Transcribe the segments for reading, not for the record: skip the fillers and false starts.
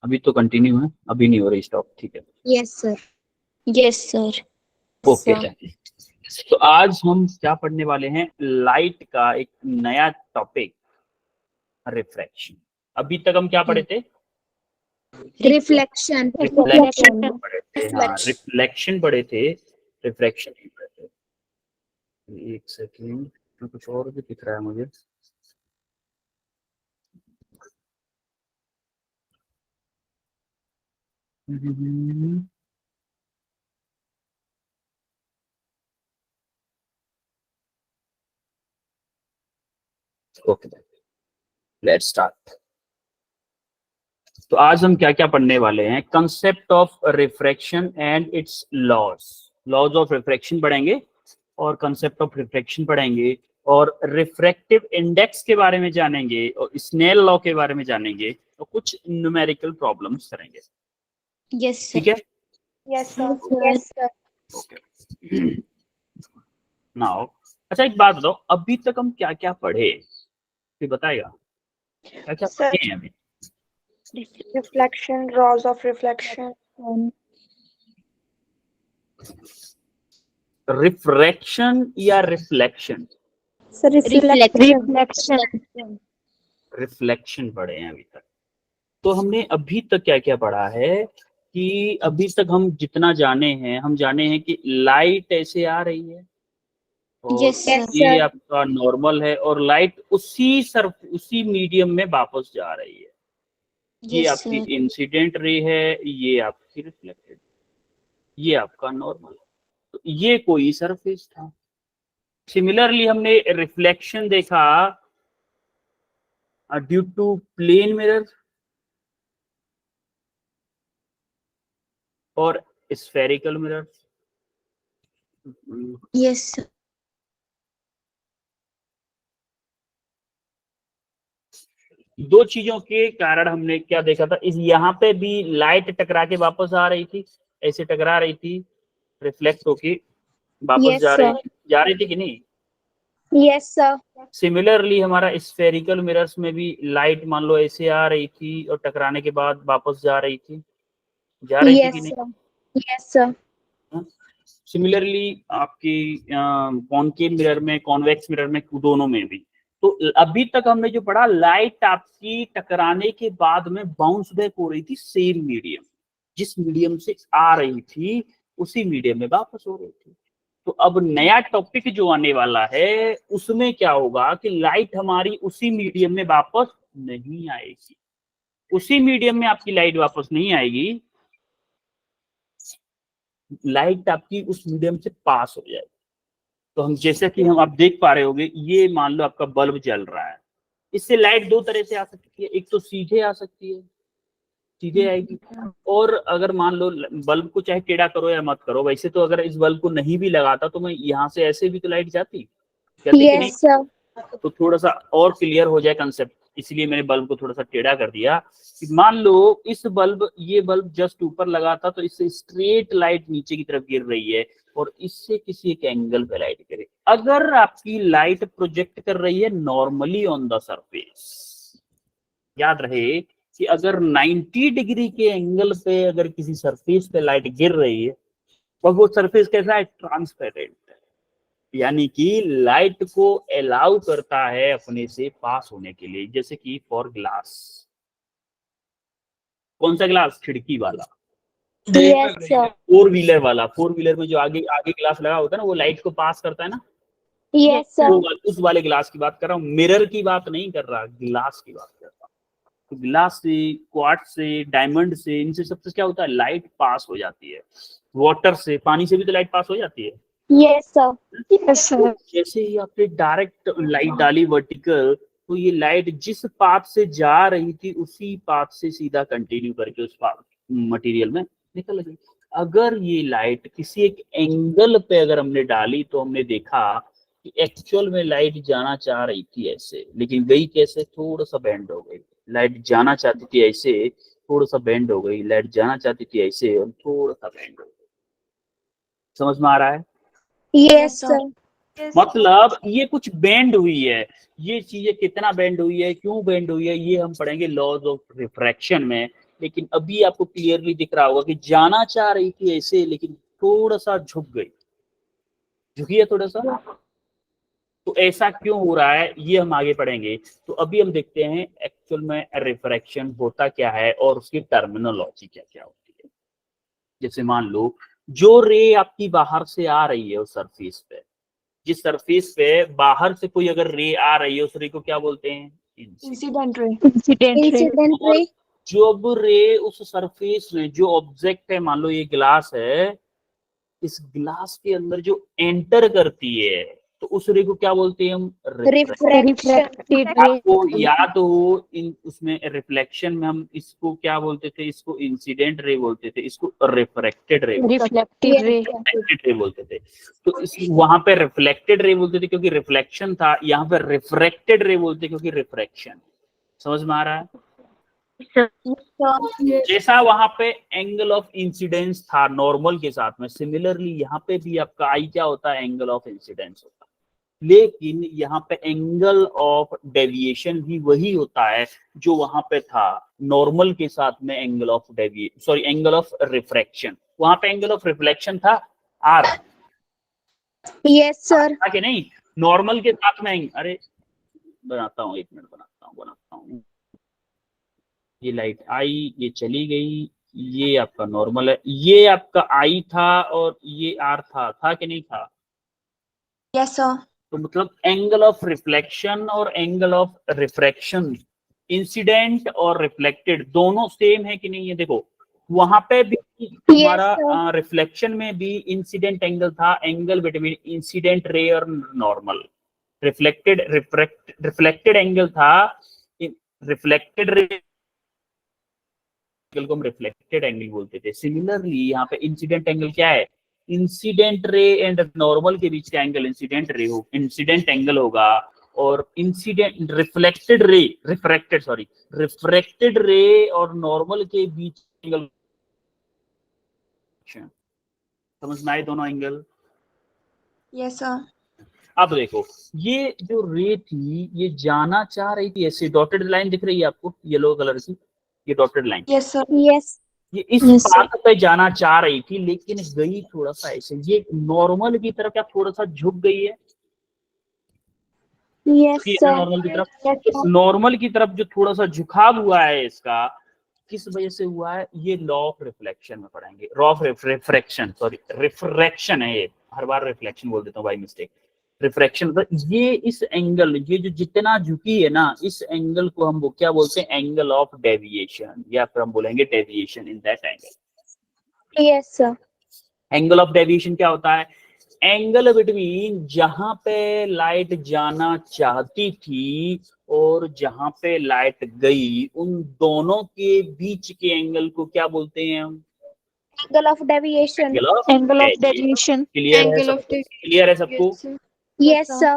अभी तो कंटिन्यू है, अभी नहीं हो रही स्टॉप, ठीक है। Yes sir. Yes sir. Okay तो आज हम क्या पढ़ने वाले हैं, लाइट का एक नया टॉपिक, रिफ्रैक्शन। अभी तक हम क्या पढ़े थे? रिफ्लेक्शन। रिफ्लेक्शन पढ़े थे, हाँ रिफ्लेक्शन पढ़े थे, रिफ्रैक्शन नहीं पढ़े थे। एक सेकेंड, कुछ और भी दिख रहा है मुझे। Okay let's start. तो आज हम क्या क्या पढ़ने वाले हैं, concept of refraction and its laws. Laws of refraction पढ़ेंगे और कंसेप्ट ऑफ रिफ्रैक्शन पढ़ेंगे और रिफ्रैक्टिव इंडेक्स के बारे में जानेंगे और स्नेल लॉ के बारे में जानेंगे और कुछ न्यूमेरिकल प्रॉब्लम्स करेंगे। यस ठीक है? Yes sir. Yes sir. Okay now अच्छा एक बात बताओ, अभी तक हम क्या क्या पढ़े, फिर बताएगा क्या क्या पढ़े हैं अभी? Reflection, laws of reflection, refraction या रिफ्लेक्शन? रिफ्लेक्शन। रिफ्लेक्शन पढ़े हैं अभी तक। तो हमने अभी तक क्या क्या पढ़ा है कि अभी तक हम जितना जाने हैं, हम जाने हैं कि लाइट ऐसे आ रही है और यस ये आपका नॉर्मल है और लाइट उसी मीडियम में वापस जा रही है। ये आपकी इंसिडेंट रे है, ये आपकी रिफ्लेक्टेड, ये आपका नॉर्मल। तो ये कोई सरफेस था। सिमिलरली हमने रिफ्लेक्शन देखा ड्यू टू प्लेन मिरर और स्फेरिकल मिरर। यस दो चीजों के कारण हमने क्या देखा था, इस यहाँ पे भी लाइट टकरा के वापस आ रही थी, ऐसे टकरा रही थी, रिफ्लेक्ट होके वापस जा रही थी कि नहीं? Yes sir. सिमिलरली हमारा स्फेरिकल मिरर्स में भी लाइट मान लो ऐसे आ रही थी और टकराने के बाद वापस जा रही थी कि नहीं? Yes sir. सिमिलरली आपकी कॉनकेव मिरर में, कॉन्वेक्स मिरर में, दोनों में भी। तो अभी तक हमने जो पढ़ा, लाइट आपकी टकराने के बाद में बाउंस बैक हो रही थी सेम मीडियम, जिस मीडियम से आ रही थी उसी मीडियम में वापस हो रही थी। तो अब नया टॉपिक जो आने वाला है उसमें क्या होगा कि लाइट हमारी उसी मीडियम में वापस नहीं आएगी। उसी मीडियम में आपकी लाइट वापस नहीं आएगी, लाइट आपकी उस मीडियम से पास हो जाएगी। तो हम जैसे कि हम आप देख पा रहे होंगे, ये मान लो आपका बल्ब जल रहा है, इससे लाइट दो तरह से आ सकती है, एक तो सीधे आ सकती है, सीधे आएगी, और अगर मान लो बल्ब को चाहे टेढ़ा करो या मत करो, वैसे तो अगर इस बल्ब को नहीं भी लगाता तो मैं यहाँ से ऐसे भी तो लाइट जाती कि नहीं? तो थोड़ा सा और क्लियर हो जाए कंसेप्ट, इसलिए मैंने बल्ब को थोड़ा सा टेढ़ा कर दिया कि मान लो ये बल्ब जस्ट ऊपर लगा था तो इससे स्ट्रेट लाइट नीचे की तरफ गिर रही है और इससे किसी एक एंगल पे लाइट गिरे। अगर आपकी लाइट प्रोजेक्ट कर रही है नॉर्मली ऑन द सरफेस, याद रहे कि अगर 90 डिग्री के एंगल पे अगर किसी सरफेस पे लाइट गिर रही है और वो सरफेस कैसा है, ट्रांसपेरेंट, यानी कि लाइट को अलाउ करता है अपने से पास होने के लिए। जैसे कि फॉर ग्लास, कौन सा ग्लास? खिड़की वाला, फोर व्हीलर वाला, फोर व्हीलर में जो आगे आगे ग्लास लगा होता है ना, वो लाइट को पास करता है ना। उस वाले ग्लास की बात कर रहा हूँ, मिरर की बात नहीं कर रहा, ग्लास की बात कर रहा हूँ। तो ग्लास से, क्वार्ट्ज से, डायमंड से, इनसे सबसे क्या होता है, लाइट पास हो जाती है। वाटर से, पानी से भी तो लाइट पास हो जाती है। जैसे ही आपने डायरेक्ट लाइट डाली वर्टिकल, तो ये लाइट जिस पाथ से जा रही थी उसी पाथ से सीधा कंटिन्यू करके उस मटेरियल में निकल गई। अगर ये लाइट किसी एक एंगल पे अगर हमने डाली तो हमने देखा कि एक्चुअल में लाइट जाना चाह रही थी ऐसे, लेकिन गई कैसे, थोड़ा सा बेंड हो गई। लाइट जाना चाहती थी ऐसे, थोड़ा सा बेंड हो गई, लाइट जाना चाहती थी ऐसे और थोड़ा सा बेंड हो गई। समझ में आ रहा है? Yes sir. मतलब ये कुछ बेंड हुई है, ये चीजें कितना बेंड हुई है, क्यों बेंड हुई है, ये हम पढ़ेंगे लॉज ऑफ रिफ्रैक्शन में। लेकिन अभी आपको क्लियरली दिख रहा होगा कि जाना चाह रही थी ऐसे, लेकिन थोड़ा सा झुक गई, झुकी है थोड़ा सा। तो ऐसा क्यों हो रहा है ये हम आगे पढ़ेंगे। तो अभी हम देखते हैं एक्चुअल में रिफ्रैक्शन होता क्या है और उसकी टर्मिनोलॉजी क्या क्या होती है। जैसे मान लो जो रे आपकी बाहर से आ रही है उस सरफेस पे, जिस सरफेस पे बाहर से कोई अगर रे आ रही है उस रे को क्या बोलते हैं? Incident ray. Incident ray. जब रे उस सरफेस में, जो ऑब्जेक्ट है, मान लो ये ग्लास है, इस ग्लास के अंदर जो एंटर करती है तो उस रे को क्या बोलते हैं हम? Refraction. आपको याद हो इन उसमें रिफ्लेक्शन में हम इसको क्या बोलते थे? इसको इंसिडेंट रे बोलते थे, इसको रिफ्रैक्टेड रे बोलते थे। तो इस वहां पे रिफ्लेक्टेड रे बोलते थे क्योंकि रिफ्लेक्शन था, यहाँ पे रिफ्रैक्टेड रे बोलते क्योंकि रिफ्रैक्शन। समझ में आ रहा है? जैसा वहां पे एंगल ऑफ इंसिडेंस था नॉर्मल के साथ में, सिमिलरली यहाँ पे भी आपका आई क्या होता है? एंगल ऑफ इंसिडेंस होता है। लेकिन यहाँ पे एंगल ऑफ डेविएशन भी वही होता है जो वहां पे था नॉर्मल के साथ में, angle of angle of refraction. वहां पे एंगल ऑफ रिफ्लेक्शन था आर। Yes sir. था कि नहीं? नॉर्मल के साथ में अरे बनाता हूँ, एक मिनट बनाता हूँ। ये लाइट आई, ये चली गई, ये आपका नॉर्मल है, ये आपका आई था और ये आर था कि नहीं था? Yes sir. तो मतलब एंगल ऑफ रिफ्लेक्शन और एंगल ऑफ रिफ्रैक्शन, इंसिडेंट और रिफ्लेक्टेड दोनों सेम है कि नहीं? ये देखो वहां पे भी हमारा रिफ्लेक्शन में भी इंसिडेंट एंगल था, एंगल बिटवीन इंसिडेंट रे और नॉर्मल। रिफ्लेक्टेड एंगल था, रिफ्लेक्टेड रे एंगल को हम रिफ्लेक्टेड एंगल बोलते थे। सिमिलरली यहाँ पे इंसिडेंट एंगल क्या है? इंसिडेंट रे एंड नॉर्मल के बीच का एंगल इंसिडेंट एंगल होगा, और इंसिडेंट रिफ्रैक्टेड रे और नॉर्मल के बीच एंगल। समझ में आए दोनों एंगल? Yes sir. अब देखो ये जो रे थी ये जाना चाह रही थी ऐसे, डॉटेड लाइन दिख रही है आपको येलो कलर की, ये dotted line, Yes sir. Yes. ये इस पाथ पे जाना चाह रही थी लेकिन गई थोड़ा सा ऐसे, ये नॉर्मल की तरफ क्या थोड़ा सा झुक गई है? Yes sir. नॉर्मल की तरफ, नॉर्मल की तरफ जो थोड़ा सा झुकाव हुआ है इसका, किस वजह से हुआ है? ये लॉ ऑफ रिफ्लेक्शन में पढ़ेंगे। लॉ ऑफ रिफ्रैक्शन है ये, हर बार रिफ्लेक्शन बोल देता हूँ बाय मिस्टेक। रिफ्रैक्शन मतलब ये इस एंगल, ये जो जितना झुकी है ना, इस एंगल को हम वो क्या बोलते हैं? एंगल ऑफ डेविएशन, या फिर हम बोलेंगे deviation in that angle. Yes sir. Angle of deviation क्या होता है? एंगल बिटवीन जहां पे लाइट जाना चाहती थी और जहां पे लाइट गई, उन दोनों के बीच के एंगल को क्या बोलते हैं हम? Angle of deviation. Angle of deviation. Clear है सबको? Yes sir.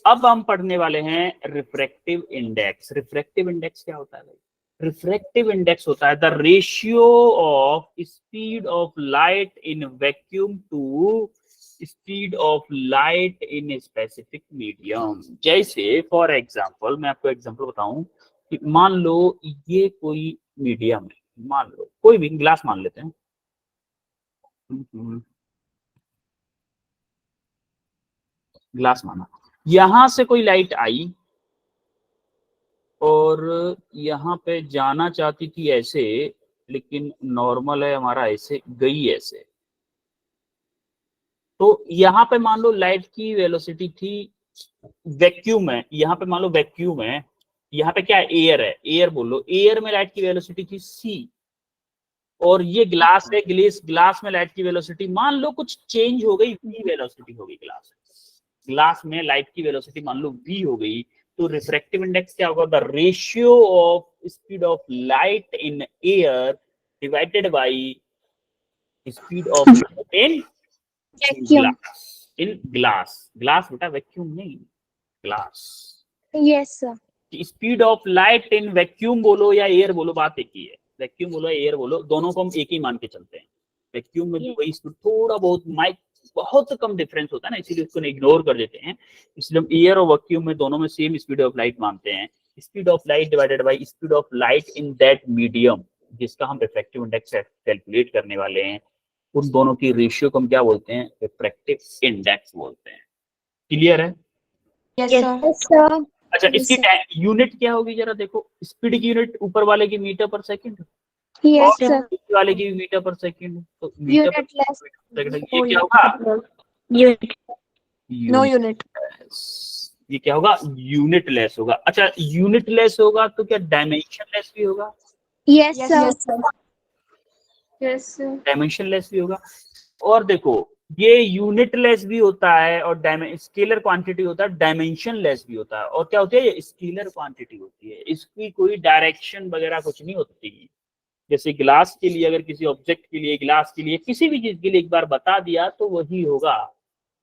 अब हम पढ़ने वाले हैं रिफ्रैक्टिव इंडेक्स। रिफ्रैक्टिव इंडेक्स क्या होता है भाई? रिफ्रैक्टिव इंडेक्स होता है the ratio of speed of light in vacuum to speed of light in specific medium. जैसे फॉर एग्जांपल, मैं आपको एग्जांपल बताऊं कि मान लो ये कोई मीडियम है, मान लो कोई भी ग्लास मान लेते हैं, ग्लास माना, यहां से कोई लाइट आई और यहाँ पे जाना चाहती थी ऐसे, लेकिन नॉर्मल है हमारा, ऐसे गई ऐसे। तो यहाँ पे मान लो लाइट की वेलोसिटी थी, वैक्यूम है, यहाँ पे मान लो वैक्यूम है, यहाँ पे क्या है? एयर है, एयर बोलो, एयर में लाइट की वेलोसिटी थी c, और ये ग्लास है, ग्लास में लाइट की वेलोसिटी मान लो कुछ चेंज हो गई, v वेलोसिटी हो गई, ग्लास में लाइट की वेलोसिटी मान लो v हो गई। तो रिफ्रैक्टिव इंडेक्स क्या होगा? The ratio of speed of light in air divided by speed of light in glass. Glass बेटा वैक्यूम नहीं, glass. Yes sir. Speed of light in vacuum बोलो या एयर बोलो, बात एक ही है। वैक्यूम बोलो या एयर बोलो, दोनों को हम एक ही मान के चलते हैं। वैक्यूम में भी वही स्पीड, थोड़ा बहुत बहुत कम डिफरेंस होता है ना, इसीलिए उसको इग्नोर कर देते हैं। इसलिए हम एयर और वैक्यूम में दोनों में सेम स्पीड ऑफ लाइट मानते हैं। Speed of light divided by speed of light in that medium, जिसका हम रिफ्रैक्टिव इंडेक्स कैलकुलेट करने वाले हैं, उन दोनों की रेशियो को हम क्या बोलते हैं? रिफ्रैक्टिव इंडेक्स बोलते हैं। क्लियर है? Yes, Yes, sir. sir. अच्छा, Yes, इसकी sir. यूनिट क्या होगी जरा देखो। स्पीड की यूनिट ऊपर वाले की मीटर पर सेकंड, Yes, और sir. नीचे वाले की भी मीटर पर सेकंड, तो मीटर पर Unit less. सेकंड, ये Oh, क्या yeah. होगा? Unit. No unit. ये क्या होगा? यूनिट लेस होगा। अच्छा, यूनिट लेस होगा तो क्या डायमेंशन लेस भी होगा? Yes, Yes, sir. yes, sir. Yes, sir. Dimension less भी होगा। और देखो, ये यूनिट लेस भी होता है और स्केलर क्वांटिटी होता है, डायमेंशन लेस भी होता है। और क्या होती है? ये स्केलर क्वांटिटी होती है, इसकी कोई डायरेक्शन वगैरह कुछ नहीं होती। जैसे ग्लास के लिए, अगर किसी ऑब्जेक्ट के लिए, ग्लास के लिए, किसी भी चीज के लिए एक बार बता दिया तो वही होगा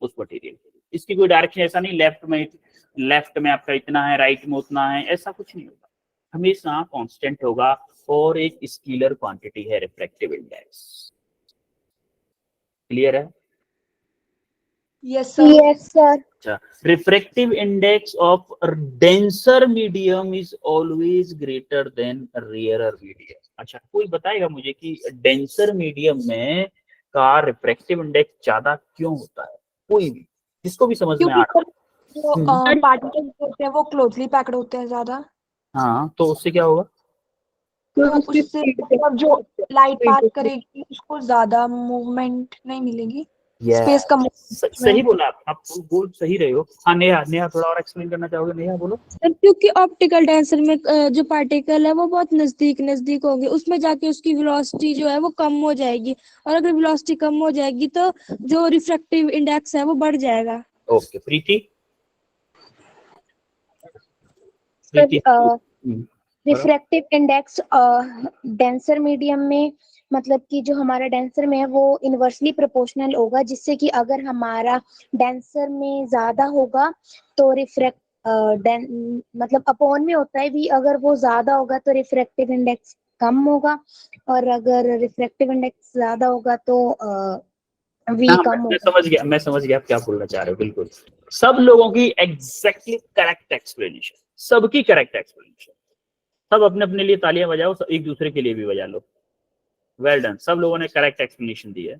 उस मटेरियल के लिए। इसकी कोई डायरेक्शन ऐसा नहीं, लेफ्ट में आपका इतना है, राइट में उतना है, ऐसा कुछ नहीं होगा, हमेशा कांस्टेंट होगा। और एक स्केलर क्वांटिटी है रिफ्रैक्टिव इंडेक्स। क्लियर है? Yes, sir. Yes, sir. अच्छा, refractive index of denser medium is always greater than rarer medium. अच्छा, कोई बताएगा मुझे कि डेंसर मीडियम में का रिफ्रैक्टिव इंडेक्स ज्यादा क्यों होता है? कोई भी, जिसको भी समझ में आ क्योंकि रहा सर जो पार्टिकल्स होते हैं वो क्लोजली पैक्ड होते हैं ज्यादा, है। हाँ, तो उससे क्या होगा? तो उससे मतलब जो लाइट पास करेगी उसको ज्यादा मूवमेंट नहीं मिलेगी, स्पेस कम सही बोला आप बोल सही रहे हो। हाँ, नेहा, नेहा थोड़ा और एक्सप्लेन करना चाहोगे? नेहा बोलो। सर क्योंकि ऑप्टिकल डेंसर में जो पार्टिकल है वो बहुत नजदीक नजदीक होंगे, उसमें जाके उसकी वेलोसिटी जो है वो कम हो जाएगी, और अगर वेलोसिटी कम हो जाएगी तो जो रिफ्रैक्टिव इंडेक्स है वो बढ़ जाएगा। ओके, प्रीति। Sir, प्रीति। रिफ्रैक्टिव इंडेक्स डेंसर मीडियम में मतलब कि जो हमारा डेंसर में है वो इनवर्सली प्रोपोर्शनल होगा, जिससे कि अगर हमारा डेंसर में ज्यादा होगा तो मतलब अपॉन में होता है भी, अगर वो ज्यादा होगा तो रिफ्रैक्टिव इंडेक्स कम होगा, और अगर रिफ्रैक्टिव इंडेक्स ज्यादा होगा तो वी हाँ, कम मैं होगा। समझ गया, मैं समझ गया आप क्या बोलना चाह रहे हो। बिल्कुल सब लोगों की एग्जैक्टली करेक्ट एक्सप्लेनेशन, सबकी करेक्ट एक्सप्लेनेशन। सब अपने अपने लिए तालियां बजाओ, एक दूसरे के लिए भी बजा लो। वेल डन, सब लोगों ने करेक्ट एक्सप्लेनेशन दी है।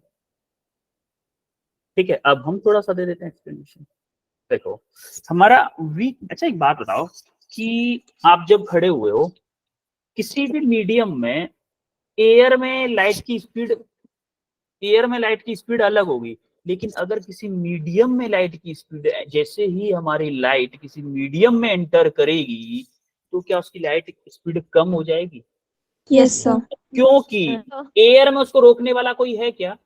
ठीक है, अब हम थोड़ा सा दे देते हैं एक्सप्लेनेशन। देखो, हमारा वी, अच्छा एक बात बताओ कि आप जब खड़े हुए हो किसी भी मीडियम में, एयर में लाइट की स्पीड, एयर में लाइट की स्पीड अलग होगी, लेकिन अगर किसी मीडियम में लाइट की स्पीड, जैसे ही हमारी लाइट किसी मीडियम में एंटर करेगी तो क्या उसकी लाइट स्पीड कम हो जाएगी? Yes sir. क्योंकि एयर में उसको रोकने वाला कोई है क्या?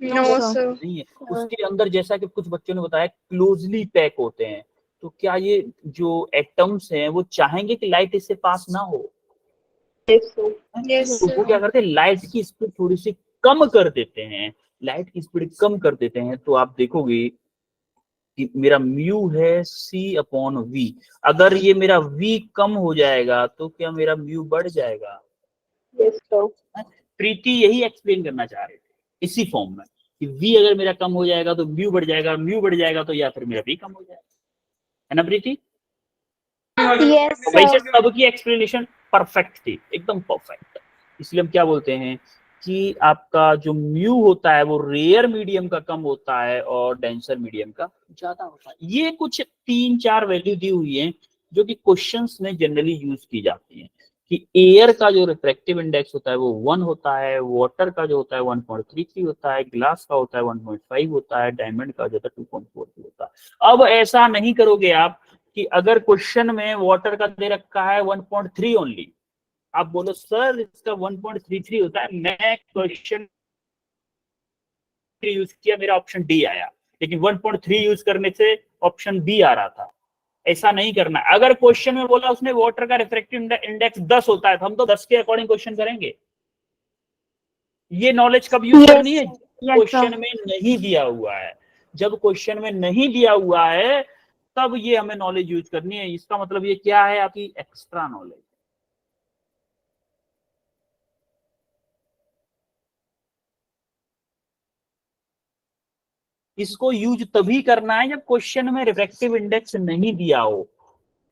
No sir. नहीं है। उसके अंदर, जैसा कि कुछ बच्चों ने बताया, क्लोजली पैक होते हैं, तो क्या ये जो एटम्स हैं वो चाहेंगे कि लाइट इससे पास ना हो? यस तो वो क्या करते हैं, लाइट की स्पीड थोड़ी सी कम कर देते हैं। लाइट की स्पीड कम कर देते हैं तो आप देखोगे कि मेरा म्यू है c अपॉन v। अगर ये मेरा v कम हो जाएगा तो क्या मेरा म्यू बढ़ जाएगा? प्रीति यही एक्सप्लेन करना चाह रहे थे इसी फॉर्म में कि v अगर मेरा कम हो जाएगा तो म्यू बढ़ जाएगा, म्यू बढ़ जाएगा तो या फिर मेरा v कम हो जाएगा, है ना प्रीति? यस तो वैसे सर। सबकी एक्सप्लेनेशन परफेक्ट थी, एकदम परफेक्ट। इसलिए हम क्या बोलते हैं कि आपका जो म्यू होता है वो रेयर मीडियम का कम होता है और डेंसर मीडियम का ज्यादा होता है। ये कुछ 3-4 वैल्यू दी हुई है जो कि क्वेश्चंस में जनरली यूज की जाती है कि एयर का जो रिफ्रैक्टिव इंडेक्स होता है वो 1 होता है, वाटर का जो होता है 1.33 होता है, ग्लास का होता है 1.5 होता है, डायमंड का जो होता है 2.42 होता है। अब ऐसा नहीं करोगे आप कि अगर क्वेश्चन में वाटर का दे रखा है 1.3 ओनली, आप बोलो सर इसका 1.33 होता है, मैं क्वेश्चन यूज किया, मेरा ऑप्शन डी आया, लेकिन 1.3 यूज करने से ऑप्शन बी आ रहा था। ऐसा नहीं करना। अगर क्वेश्चन में बोला उसने वाटर का रिफ्रैक्टिव इंडेक्स 10 होता है तो हम तो 10 के अकॉर्डिंग क्वेश्चन करेंगे। ये नॉलेज कब यूज करनी है? क्वेश्चन में नहीं दिया हुआ है। जब क्वेश्चन में नहीं दिया हुआ है तब ये हमें नॉलेज यूज करनी है। इसका मतलब ये क्या है, आपकी एक्स्ट्रा नॉलेज। इसको यूज तभी करना है जब क्वेश्चन में रिफ्रैक्टिव इंडेक्स नहीं दिया हो।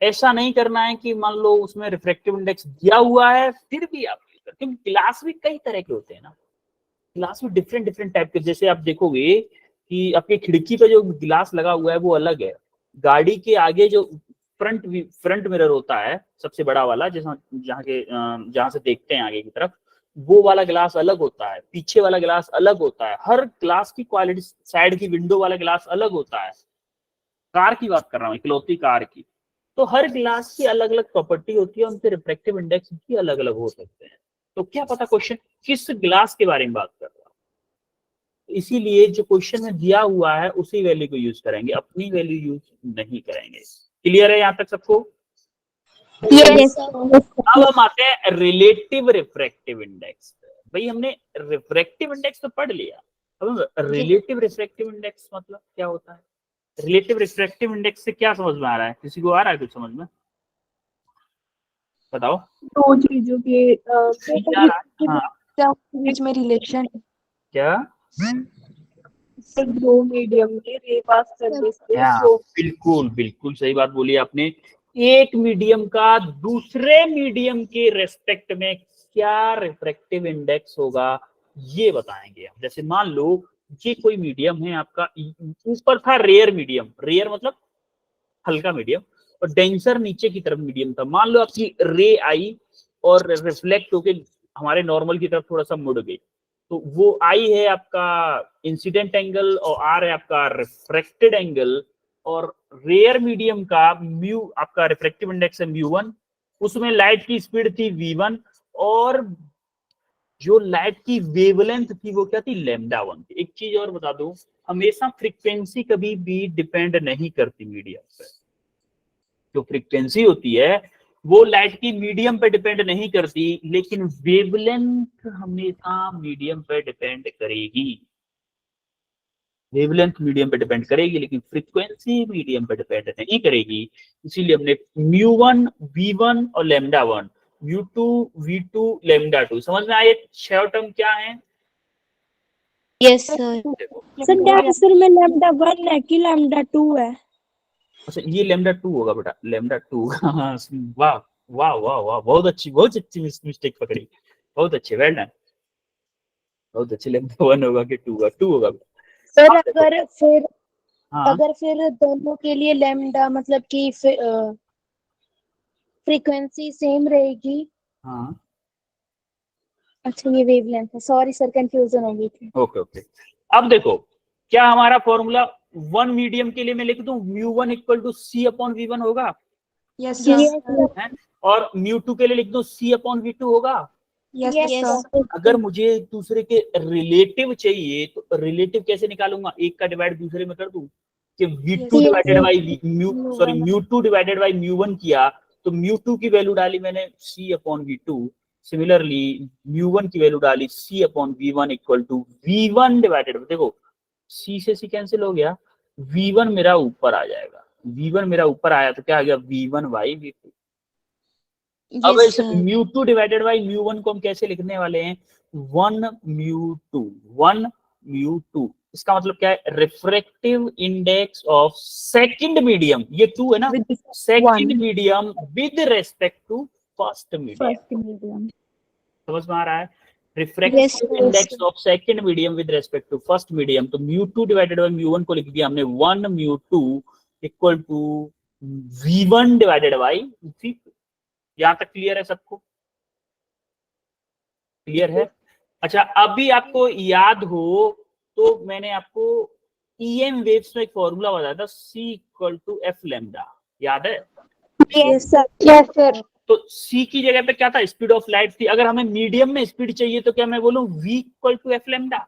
ऐसा नहीं करना है कि मान लो उसमें रिफ्रैक्टिव इंडेक्स दिया हुआ है फिर भी आप, क्योंकि ग्लास भी कई तरह के होते हैं ना, ग्लास में डिफरेंट डिफरेंट टाइप के, जैसे आप देखोगे कि आपकी खिड़की पे जो ग्लास लगा हुआ है वो अलग है, गाड़ी के आगे जो फ्रंट मिरर होता है सबसे बड़ा वाला, जहां से देखते हैं आगे की तरफ, वो वाला ग्लास अलग होता है, पीछे वाला ग्लास अलग होता है, हर ग्लास की क्वालिटी, साइड की विंडो वाला ग्लास अलग होता है। कार की बात कर रहा हूँ, इकलौती कार की, तो हर ग्लास की अलग अलग प्रॉपर्टी होती है, उनके रिफ्रैक्टिव इंडेक्स भी अलग अलग हो सकते हैं। तो क्या पता क्वेश्चन किस ग्लास के बारे में बात कर रहा है, इसीलिए जो क्वेश्चन में दिया हुआ है उसी वैल्यू को यूज करेंगे, अपनी वैल्यू यूज नहीं करेंगे। क्लियर है यहाँ तक सबको? यस अब हम आते हैं रिलेटिव रिफ्रैक्टिव इंडेक्स। भाई हमने रिफ्रैक्टिव इंडेक्स तो पढ़ लिया, अब रिलेटिव रिफ्रैक्टिव इंडेक्स मतलब क्या होता है? रिलेटिव रिफ्रैक्टिव इंडेक्स से क्या समझ में आ रहा है? किसी को आ रहा है कुछ समझ में? बताओ। दो चीजों के नहीं आ रहा है? हाँ बीच में रिलेशन, क्या? दो मीडियम के रे पास करने से हाँ जो बिल्कुल बिल्कुल सही बात बोली आपने। एक मीडियम का दूसरे मीडियम के रेस्पेक्ट में क्या रिफ्रैक्टिव इंडेक्स होगा ये बताएंगे हम। जैसे मान लो ये कोई मीडियम है आपका, ऊपर था रेयर मीडियम, रेयर मतलब हल्का मीडियम, और डेंसर नीचे की तरफ मीडियम था। मान लो आपकी रे आई और रिफ्लेक्ट होके हमारे नॉर्मल की तरफ थोड़ा सा मुड़ गई, तो वो आई है आपका इंसिडेंट एंगल और आर है आपका रिफ्रैक्टेड एंगल, और रेयर मीडियम का म्यू आपका रिफ्रैक्टिव इंडेक्स है म्यू1, उसमें लाइट की स्पीड थी v1, और जो लाइट की वेवलेंथ थी वो क्या थी? λ1 थी। एक चीज और बता दूं, हमेशा फ्रीक्वेंसी कभी भी डिपेंड नहीं करती मीडियम पे। जो फ्रीक्वेंसी होती है वो लाइट की मीडियम पे डिपेंड नहीं करती, लेकिन वेवलेंथ हमेशा मीडियम पे डिपेंड करेगी। वेवलेंथ मीडियम पे डिपेंड करेगी लेकिन फ्रीक्वेंसी मीडियम पे डिपेंड नहीं करेगी। इसीलिए हमने म्यू1 v1 और λ1, म्यू2 v2 λ2, समझ में आए? 6 टर्म क्या है? Yes sir. सर डांसर में लैम्डा 1 है कि लैम्डा 2 है? अच्छा ये λ2 होगा बेटा, λ2 हाँ, वाह वाह वाह वाह, बहुत अच्छी मिस्टेक पकड़ी, बहुत अच्छे, वेल डन, बहुत अच्छे। λ1 होगा कि 2 होगा? 2 होगा। सर अगर फिर हाँ दोनों के लिए लैम्डा मतलब कि फ्रीक्वेंसी सेम रहेगी। हाँ अच्छा ये वेवलेंथ है, सॉरी सर कंफ्यूजन हो गई थी। Okay okay. अब देखो क्या हमारा फॉर्मूला वन मीडियम के लिए मैं लिख दूं mu equal to C upon V होगा, यस Yes, सर, है? और म्यू2 के लिए लिख दूं सी अपॉन वी2 होगा। Yes Yes, sir, sir. अगर मुझे एक दूसरे के रिलेटिव चाहिए तो रिलेटिव कैसे निकालूंगा? एक का डिवाइड दूसरे में कर दूं कि v2 Yes, divided sir. By mu divided by म्यू1 किया, तो म्यू2 की वैल्यू डाली मैंने c अपॉन v2, सिमिलरली म्यू1 की वैल्यू डाली c upon v1 equal to v1 divided, देखो c से c कैंसिल हो गया, v1 मेरा ऊपर आ जाएगा, v1 मेरा ऊपर आया तो क्या आ गया? v1 by v2। अब यस इस सर। म्यू2 डिवाइडेड बाई म्यू1 को हम कैसे लिखने वाले हैं? 1 म्यू2, इसका मतलब क्या है? Refractive index of second medium, ये 2 है ना, with second 1 medium with respect to first medium. First medium, समझ में आ रहा है? Yes, refractive sir. Index of second medium with respect to first medium, तो म्यू2 डिवाइडेड बाई म्यू1 को लिख दिया हमने 1 mu equal to v1 divided by v2। यहां तक क्लियर है सबको? क्लियर है? अच्छा अभी आपको याद हो तो मैंने आपको ईएम वेव्स में एक फॉर्मूला बताया था, c equal to F lambda, याद है? Yes, sir. Yes, sir. तो c की जगह पे क्या था? स्पीड ऑफ लाइट थी। अगर हमें मीडियम में स्पीड चाहिए तो क्या मैं बोलूं v equal to F lambda?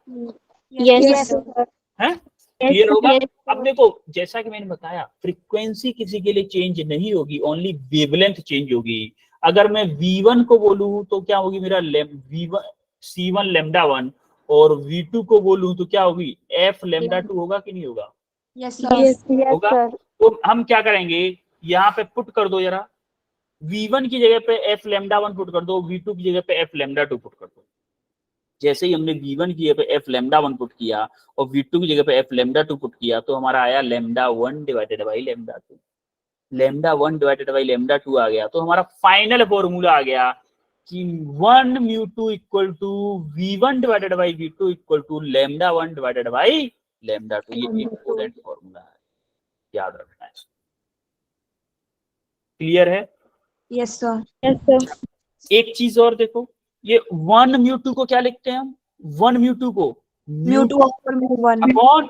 Yes, Yes, sir. है? क्लियर होगा? अब देखो जैसा कि मैंने बताया फ्रीक्वेंसी किसी के लिए चेंज नहीं होगी, ओनली वेवलेंथ चेंज होगी। अगर मैं v1 को बोलूं तो क्या होगी? मेरा v1 c1 λ1, और v2 को बोलूं तो क्या होगी? f λ2 होगा कि नहीं होगा? यस Yes, सर, yes, होगा। sir. तो हम क्या करेंगे, यहाँ पे पुट कर दो जरा, v1 की जगह पे f λ1 पुट कर दो, v2 की जगह पे f λ2 पुट कर दो। जैसे ही हमने v1 की जगह पे f λ1 पुट किया और v2 की जगह पे f λ2 पुट किया तो हमारा आया λ1 divided by λ2। Lambda 1 divided by lambda 2 आ गया, तो हमारा फाइनल फॉर्मूला आ गया कि 1 mu 2 equal to V1 divided by V2 equal to lambda 1 divided by lambda 2। ये इंपॉर्टेंट फॉर्मूला है, याद रखना है। क्लियर है? Yes sir. Yes sir. एक चीज और देखो, ये 1 म्यू 2 को क्या लिखते हैं हम? 1 म्यू 2 को mu 2 upon mu 1 upon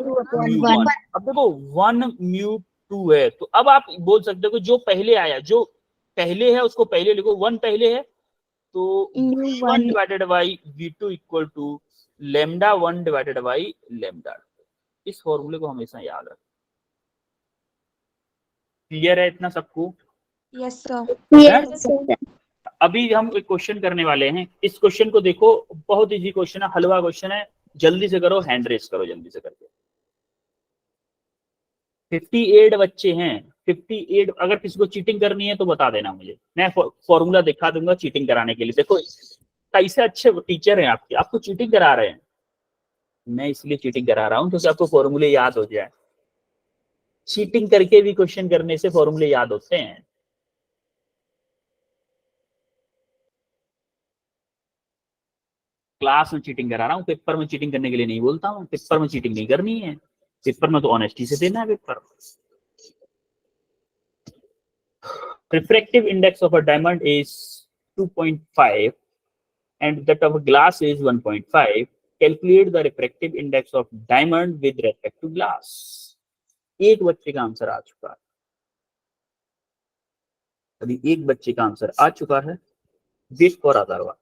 mu 1। अब देखो 1 म्यू 2 है, तो अब आप बोल सकते हो कि जो पहले आया, जो पहले है उसको पहले लिखो, 1 पहले है तो V1 divided by V2 equal to lambda 1 divided by lambda 2। इस फॉर्मूले को हमेशा याद रखें। क्लियर है इतना सबको? Yes sir. Yes. अभी हम एक क्वेश्चन करने वाले हैं। इस क्वेश्चन को देखो, बहुत इजी क्वेश्चन है, हलवा क्वेश्चन है, जल्दी से करो, हैंड रेस करो जल्दी से करके। 58 बच्चे हैं, 58। अगर किसी को चीटिंग करनी है तो बता देना मुझे, मैं फॉर्मूला दिखा दूंगा चीटिंग कराने के लिए। देखो कैसे अच्छे टीचर हैं आपके, आपको चीटिंग करा रहे हैं। मैं इसलिए चीटिंग करा रहा हूं क्योंकि आपको फॉर्मूले याद हो जाए। चीटिंग करके भी क्वेश्चन करने से फॉर्मूले याद होते हैं। क्लास में चीटिंग करा रहा हूँ, पेपर में चीटिंग करने के लिए नहीं बोलता हूँ। पेपर में चीटिंग नहीं करनी है, पेपर में तो ऑनेस्टी से देना है paper. Refractive index of a diamond is 2.5 and that of a glass is 1.5. Calculate the refractive index of diamond with respect to glass. एक बच्चे का आंसर आ चुका है, अभी एक बच्चे का आंसर आ चुका है। Wait for other one.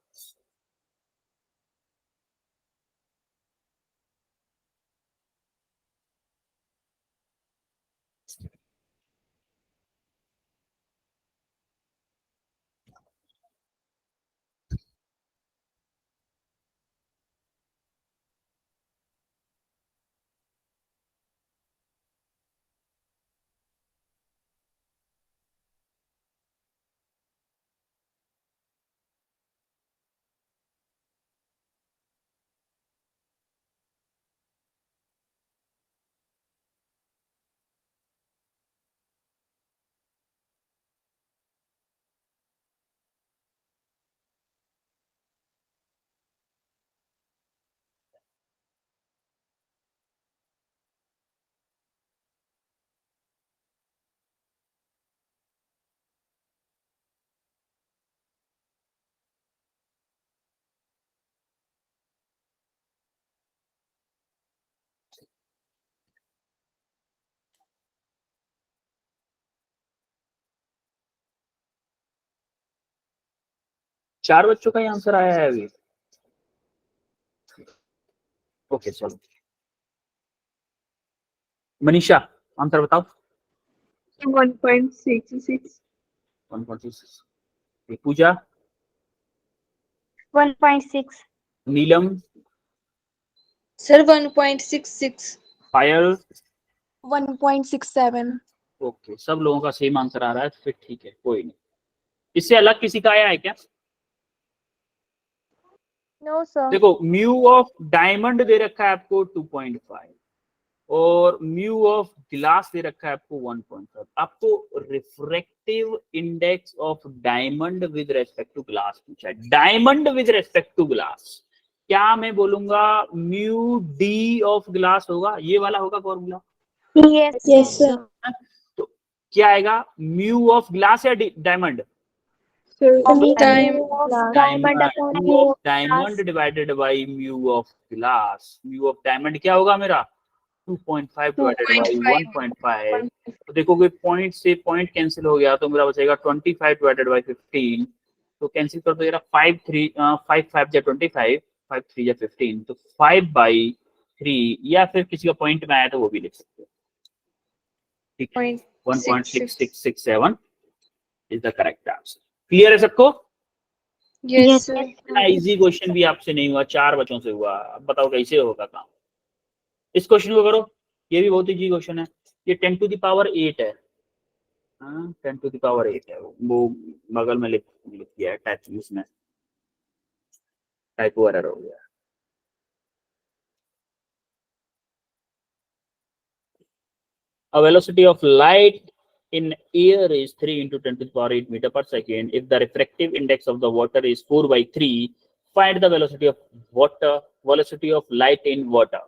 चार बच्चों का ही आंसर आया है अभी। ओके चलो, मनीषा आंसर बताओ। 1.66। 1.6। पूजा, 1.6. नीलम, सर 1.66। पायल, 1.67। ओके सब लोगों का सेम आंसर आ रहा है, फिर ठीक है, कोई नहीं। इससे अलग किसी का आया है क्या? No sir. देखो म्यू ऑफ डायमंड दे रखा है आपको 2.5 और म्यू ऑफ ग्लास दे रखा है आपको 1.5। आपको refractive index of diamond with respect to glass पूछा है। Diamond with respect to glass, क्या मैं बोलूंगा म्यू डी ऑफ ग्लास होगा, ये वाला होगा फॉर्मूला? Yes. Yes sir. तो क्या आएगा, म्यू ऑफ ग्लास या diamond? Diamond divided by mu of glass. Mu of diamond क्या होगा मेरा? 2.5 डिवाइडेड बाई 1.5। तो देखोगे पॉइंट से पॉइंट कैंसिल हो गया तो मेरा बचेगा 25 डिवाइडेड बाई 15। तो कैंसिल कर दो, 5 5 या 25, 5 3 या 15, तो 5/3, या फिर किसी का पॉइंट में आया तो वो भी लिख सकते हो। ठीक है, 1.6667 is the correct answer. Clear है सबको? यस इतना इजी क्वेश्चन भी आपसे नहीं हुआ, 4 बच्चों से हुआ। अब बताओ कैसे होगा काम। इस क्वेश्चन को करो, ये भी बहुत इजी क्वेश्चन है। ये 10 टू द पावर 8 है, 10 टू द पावर 8 है। वो बगल में लिख दिया है टाइप, इसमें टाइपो एरर हो गया। A velocity of light in air is 3 into 10 to the power 8 meter per second. If the refractive index of the water is 4/3, find the velocity of light in water.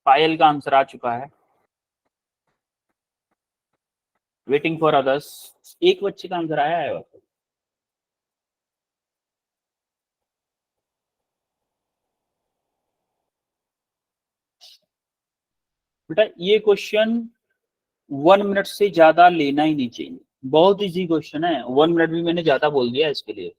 पायल का answer आ चुका है। Waiting for others. एक बच्चे का answer आया है। बेटा ये क्वेश्चन 1 मिनट से ज्यादा लेना ही नहीं चाहिए, बहुत इजी क्वेश्चन है। 1 मिनट भी मैंने ज्यादा बोल दिया इसके लिए।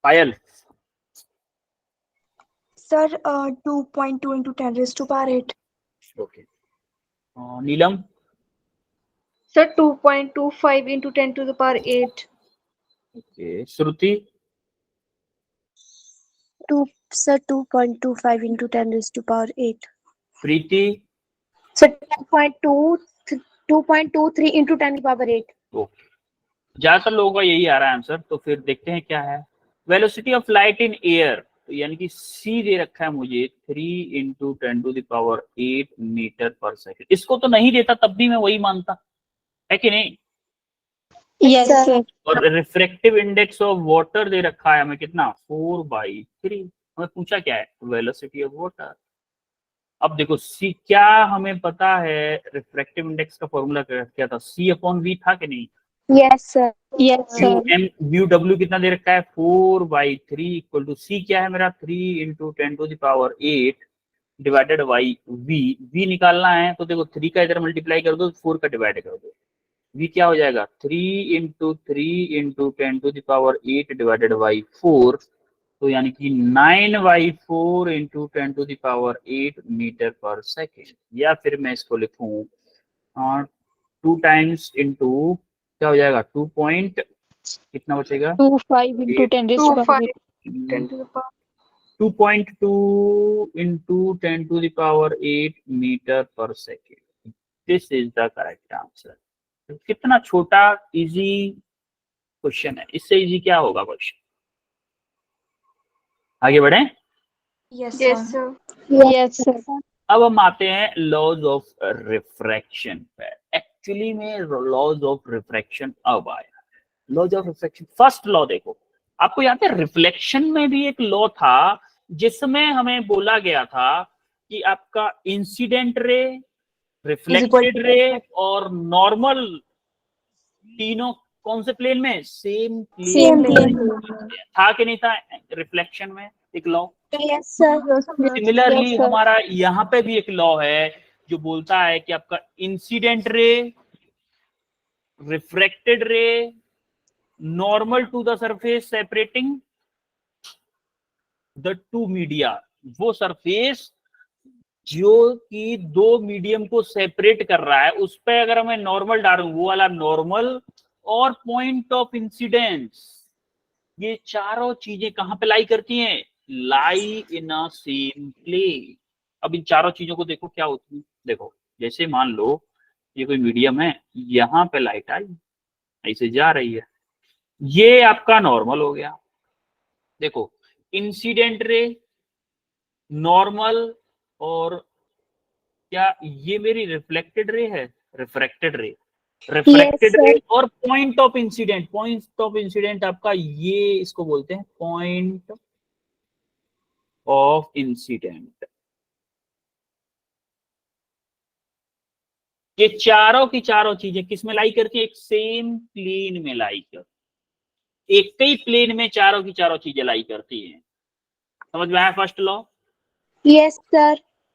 Payal. Sir 2.2 into 10 raised to power 8. Okay. Neelam. Sir, 2.25 into 10 to the power 8. Okay. Shruti. Sir, 2.25 into 10 raised to power 8. Preeti. Sir, 2.23 into 10 to the power 8. Okay. ज्यादातर लोगों का यही आ रहा है आंसर, तो फिर देखते हैं क्या है। Velocity of light in air, तो यानी कि सी दे रखा है मुझे 3 into 10 to the power 8 metre पर सेकेंड। इसको तो नहीं देता तब भी मैं वही मानता, है कि नहीं? Yes sir. और रिफ्रैक्टिव इंडेक्स ऑफ वाटर दे रखा है हमें कितना, 4/3। हमें पूछा क्या है, वेलोसिटी ऑफ वाटर। अब देखो सी, क्या हमें पता है रिफ्रैक्टिव इंडेक्स का फॉर्मूला क्या था, C/V था कि नहीं? Yes, sir. Yes sir. Mu W कितना दे रखा है, 4/3 इक्वल टू सी क्या है मेरा, 3 into 10 to the power 8 divided by V निकालना है। तो देखो 3 का इधर मल्टीप्लाई कर दो, 4 का डिवाइड कर दो, वी क्या हो जाएगा 3 into 10 to the power 8 divided by 4, तो यानी कि 9/4 into 10 to the power 8 metre पर सेकेंड। या फिर मैं इसको लिखूं 2 times into क्या हो जाएगा 2 point कितना बचेगा 25 into 10 raised to power 25 8. 10 to the power. 2.2 into 10 to the power 8 metre पर second. This is the correct answer. कितना छोटा इजी क्वेश्चन है, इससे इजी क्या होगा क्वेश्चन। आगे बढ़े। Yes, Yes, sir. sir. Yes sir. अब हम आते हैं लॉज ऑफ रिफ्रैक्शन पे। एक्चुअली में लॉज ऑफ रिफ्रैक्शन अब आया। Laws of refraction first law देखो, आपको याद है रिफ्लेक्शन में भी एक लॉ था जिसमें हमें बोला गया था कि आपका इंसिडेंट रे, रिफ्लेक्टेड रे और नॉर्मल तीनों कौन से प्लेन में, सेम सेम प्लेन प्लेन। था कि नहीं था रिफ्लेक्शन में एक law. Yes, sir. Similarly Yes, sir. हमारा यहाँ पे भी एक लॉ है जो बोलता है कि आपका incident ray, refracted ray, normal to the surface separating the two media, वो सरफेस जो कि दो मीडियम को सेपरेट कर रहा है उस पे अगर मैं नॉर्मल डालूं, वो वाला नॉर्मल और पॉइंट ऑफ इंसिडेंस, ये चारों चीजें कहां पे लाई करती हैं, लाई इन अ सेम प्लेन। अब इन चारों चीजों को देखो क्या होती है। देखो जैसे मान लो ये कोई मीडियम है, यहाँ पे लाइट आई ऐसे जा रही है, ये आपका नॉर्मल हो गया। देखो इंसिडेंट रे नॉर्मल और क्या ये मेरी रिफ्लेक्टेड रे है, रिफ्रैक्टेड रे, रिफ्रैक्टेड Yes, रे sir. और पॉइंट ऑफ इंसिडेंट आपका ये इसको बोलते हैं पॉइंट ऑफ इंसिडेंट। ये चारों की चारों चीजें किस में लाई करती है, एक सेम प्लेन में लाई करती, एक ही प्लेन में चारों की चारों चीजें लाई करती हैं। समझ में आया first law? Yes, sir.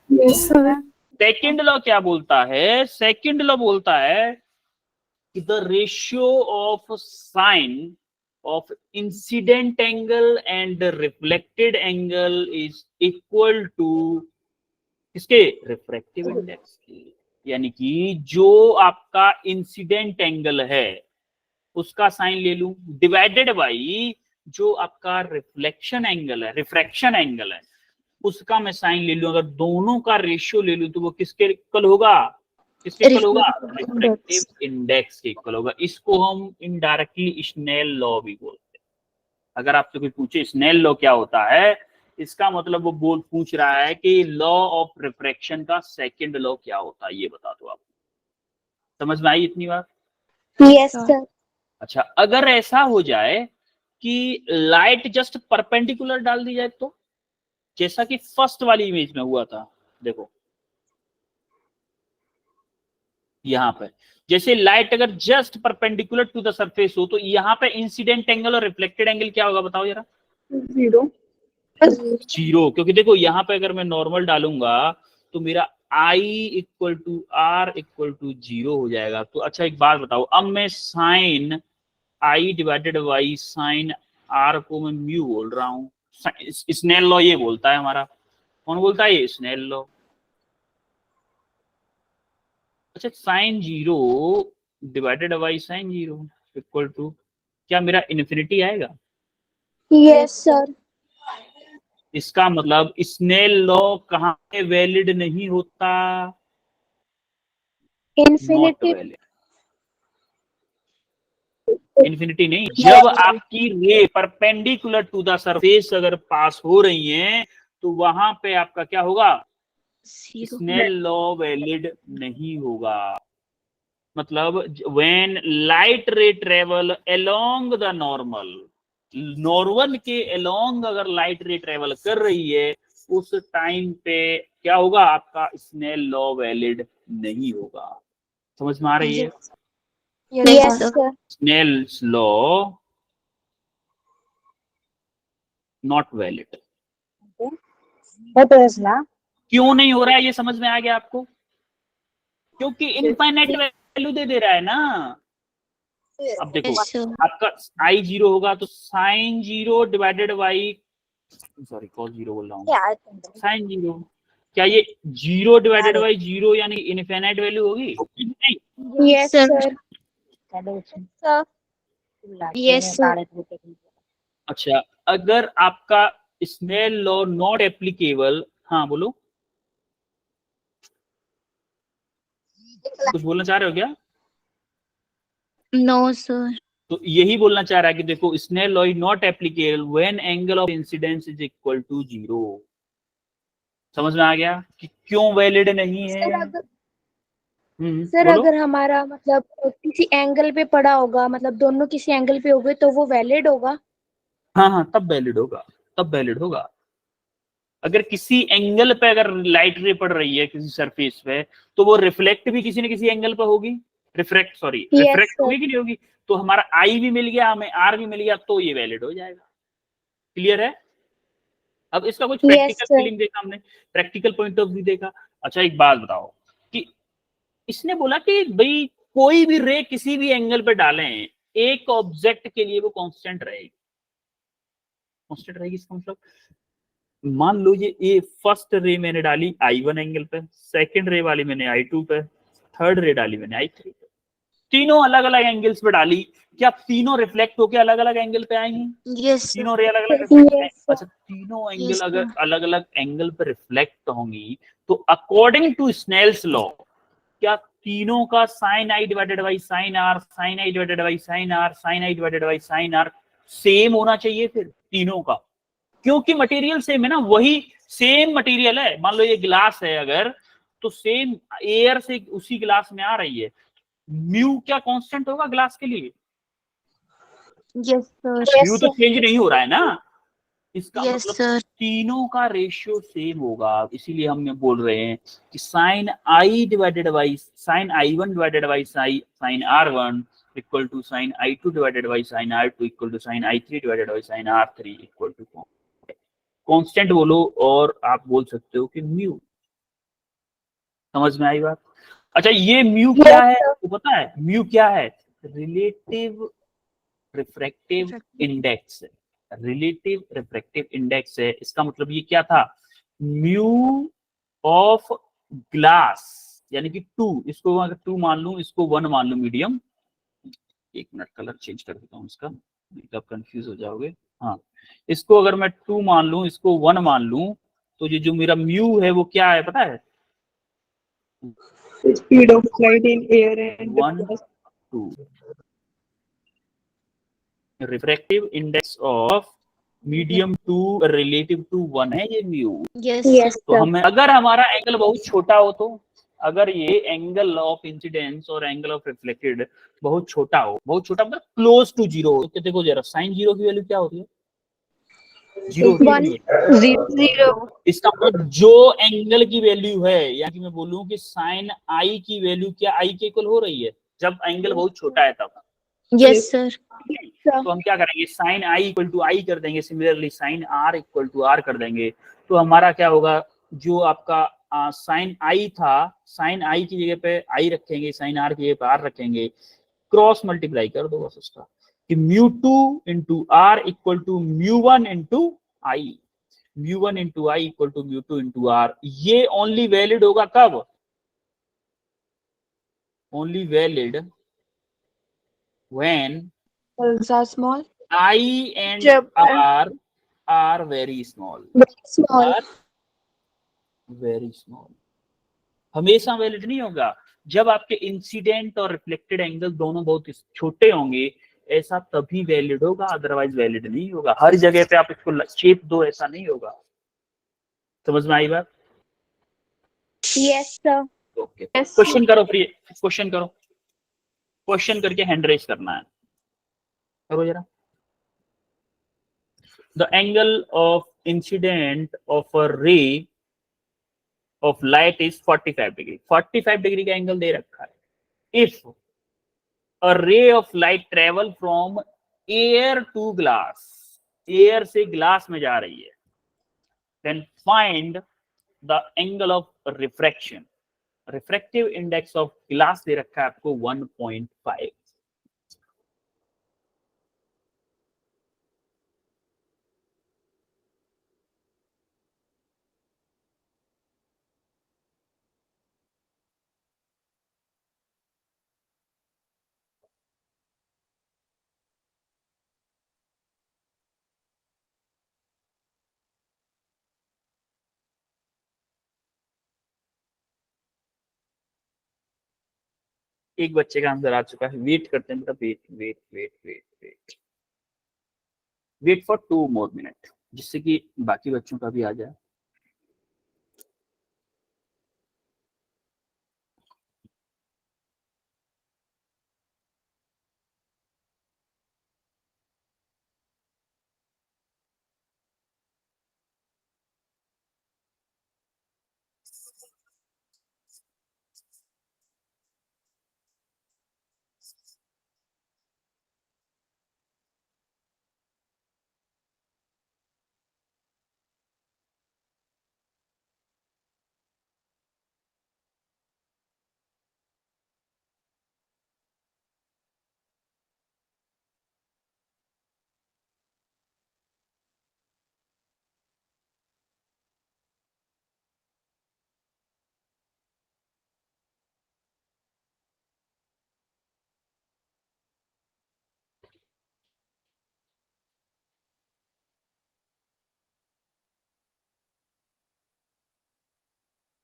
Yes, sir. Second law क्या बोलता है? सेकंड लॉ बोलता है कि the ratio of sine of incident angle and reflected angle is equal to किसके? रिफ्रैक्टिव इंडेक्स के। यानी कि जो आपका इंसिडेंट एंगल है उसका साइन ले लूं डिवाइडेड बाई जो आपका रिफ्लेक्शन एंगल है, रिफ्रैक्शन एंगल है, उसका मैं साइन ले लूं। अगर दोनों का रेशियो ले लूं तो वो किसके इक्वल होगा? किसके इक्वल होगा? रिफ्रैक्टिव इंडेक्स के इक्वल होगा। इसको हम इनडायरेक्टली स्नेल लॉ भी बोलते हैं। अगर आपसे कोई पूछे स्नेल लॉ क्या होता है, इसका मतलब वो पूछ रहा है कि लॉ ऑफ रिफ्रैक्शन का सेकंड लॉ क्या होता है, ये बता दो आप। समझ में आई इतनी बात? Yes, sir. अच्छा, अगर ऐसा हो जाए कि लाइट जस्ट परपेंडिकुलर डाल दी जाए तो, जैसा कि फर्स्ट वाली इमेज में हुआ था, देखो यहां पे जैसे लाइट अगर just perpendicular to the surface हो तो यहाँ पे इंसिडेंट एंगल और रिफ्लेक्टेड एंगल क्या होगा बताओ जरा? 0. जीरो, क्योंकि देखो यहाँ पे अगर मैं नॉर्मल डालूंगा तो मेरा I equal to R equal to 0 हो जाएगा। तो अच्छा एक बात बताओ, अब मैं sine I divided by sine R को मैं म्यू बोल रहा हूँ। स्नेल लॉ ये बोलता है हमारा। कौन बोलता है? ये स्नेल लॉ। अच्छा, sine 0 divided by sine 0 equal to क्या मेरा इन्फिनिटी आएगा? Yes, sir. इसका मतलब स्नेल लॉ कहाँ पे वैलिड नहीं होता? Not Infinity. वैलिड। इन्फिनिटी नहीं, जब आपकी रे परपेंडिकुलर टू द सरफेस अगर पास हो रही है तो वहां पे आपका क्या होगा? स्नेल लॉ वैलिड नहीं होगा। मतलब व्हेन लाइट रे travel along the normal, normal के अलोंग अगर लाइट रे ट्रेवल कर रही है उस टाइम पे क्या होगा? आपका स्नेल लॉ वैलिड नहीं होगा। समझ में आ रही है? Yes, sir. Snell's law not valid. क्यों नहीं हो रहा है ये समझ में आ गया आपको? क्योंकि इनफाइनाइट वैल्यू दे रहा है ना। अब देखो Yes, sir. आपका I 0 होगा तो sine 0 divided by, sorry cos 0 बोल रहा हूँ, साइन 0, क्या ये 0 डिवाइडेड बाई 0 यानी इनफाइनाइट वैल्यू होगी? नहीं। Yes, Sir. sir. Sir. Yes, sir. अच्छा, अगर आपका स्नेल लॉ नॉट एप्लीकेबल, हाँ बोलो, कुछ बोलना चाह रहे हो क्या? No, sir. तो यही बोलना चाह रहा है कि देखो Snell law is not applicable when angle of incidence is equal to 0। समझ में आ गया कि क्यों वैलिड नहीं है? सर अगर सर बोलो। अगर हमारा मतलब किसी एंगल पे पड़ा होगा, मतलब दोनों किसी एंगल पे हो गए तो वो वैलिड होगा? हाँ हाँ, तब वैलिड होगा, तब वैलिड होगा। अगर किसी एंगल पे अगर लाइट रे पड़ रही है किसी सरफेस पे तो वो रिफ्लेक्ट भी किसी न किसी एंगल पे होगी, रिफ्रैक्ट sir. होगी कि नहीं होगी? तो हमारा आई भी मिल गया, हमें आर भी मिल गया, तो ये वैलिड हो जाएगा। क्लियर है? अब इसका कुछ Yes, प्रैक्टिकल sir. फीलिंग देखा हमने, प्रैक्टिकल पॉइंट ऑफ व्यू देखा। अच्छा एक बात बताओ कि इसने बोला कि भाई कोई भी रे किसी भी एंगल पे डालें, एक ऑब्जेक्ट के लिए वो कांस्टेंट रहेगी। कांस्टेंट रहेगी इसका मतलब मान लो ये फर्स्ट रे मैंने डाली I1 एंगल पे, सेकंड रे वाली मैंने I2 पे, थर्ड रे डाली मैंने I3 पे, तीनों अलग अलग एंगल्स पे डाली, क्या तीनों रिफ्लेक्ट होके अलग अलग एंगल पे आएंगी? Yes, sir. तीनों रे अलग अलग रिफ्लेक्ट Yes, sir. अच्छा, तीनों एंगल Yes, अगर sir. अलग अलग एंगल पे रिफ्लेक्ट होंगी तो अकॉर्डिंग टू स्नेल्स लॉ क्या तीनों का sine I divided by sine R, sine I divided by sine R, sine I divided by sine R same होना चाहिए फिर तीनों का, क्योंकि मटेरियल सेम है ना। वही सेम मटेरियल है, मान लो ये ग्लास है अगर, तो सेम एयर से उसी ग्लास में आ रही है, म्यू क्या कांस्टेंट होगा ग्लास के लिए? Yes sir. म्यू तो चेंज नहीं हो रहा है ना, इसका यस मतलब सर। तीनों का रेशियो सेम होगा। इसीलिए हम ये बोल रहे हैं कि sine I divided by sine I divided by sine R equal to sine I divided by sine R equal to sine I divided by sine R equal to constant बोलो और आप बोल सकते हो कि म्यू। समझ में आई बात? अच्छा, ये म्यू क्या है आपको पता है? म्यू क्या है? रिलेटिव रिफ्रैक्टिव इंडेक्स है। रिलेटिव रिफ्रैक्टिव इंडेक्स है। इसका मतलब ये क्या था? म्यू ऑफ ग्लास, यानी कि 2, इसको अगर 2 मान लूं, इसको 1 मान लूं मीडियम। एक मिनट कलर चेंज कर देता हूं इसका, नहीं तो आप कंफ्यूज हो जाओगे। हाँ, इसको अगर मैं 2 मान लूं, इसको 1 मान लूं, तो ये जो मेरा म्यू है वो क्या है पता है? Speed of light in air and 1 2 refractive index of medium two relative to 1 है ये म्यू। यस तो हमें अगर हमारा एंगल बहुत छोटा हो, तो अगर ये एंगल ऑफ इंसिडेंस और एंगल ऑफ रिफ्लेक्टेड बहुत छोटा हो, बहुत छोटा मतलब क्लोज टू 0 हो, तो देखो जरा साइन 0 की वैल्यू क्या होती है? 0 होती है 1 नहीं? 0 इसका मतलब जो एंगल की वैल्यू है, यानी मैं बोलूं कि साइन आई की वैल्यू क्या आई के इक्वल हो रही है जब एंगल बहुत छोटा है तब? Yes sir. तो हम क्या करेंगे? Sine I equal to I कर देंगे, similarly sine R equal to R कर देंगे। तो हमारा क्या होगा? जो आपका साइन आई था, साइन आई की जगह पे आई रखेंगे, साइन आर की जगह पे आर रखेंगे, क्रॉस मल्टीप्लाई कर दो बस उसका, कि mu two into R equal to mu one into I. Mu one into I equal to mu two into R. ये ओनली वैलिड होगा कब? Only valid when are small. I and जब R are very small. Small. Are very small. हमेशा valid नहीं होगा। जब आपके incident और रिफ्लेक्टेड एंगल दोनों बहुत छोटे होंगे, ऐसा तभी वैलिड होगा, अदरवाइज वैलिड नहीं होगा। हर जगह पे आप इसको शेप दो, ऐसा नहीं होगा। समझ में आई बात? Yes sir. ओके, क्वेश्चन करो फिर, क्वेश्चन करो, क्वेश्चन करके हैंड रेज करना है। करो जरा। The angle of incident of a ray of light is 45 degree। 45 degree का एंगल दे रखा है। If a ray of light travel from air to glass, air से ग्लास में जा रही है, then find the angle of refraction। Refractive index of glass दे रखा है आपको 1.5। एक बच्चे का आंसर आ चुका है। वेट करते हैं बेटा, wait wait wait wait wait wait for 2 more minute, जिससे कि बाकी बच्चों का भी आ जाए।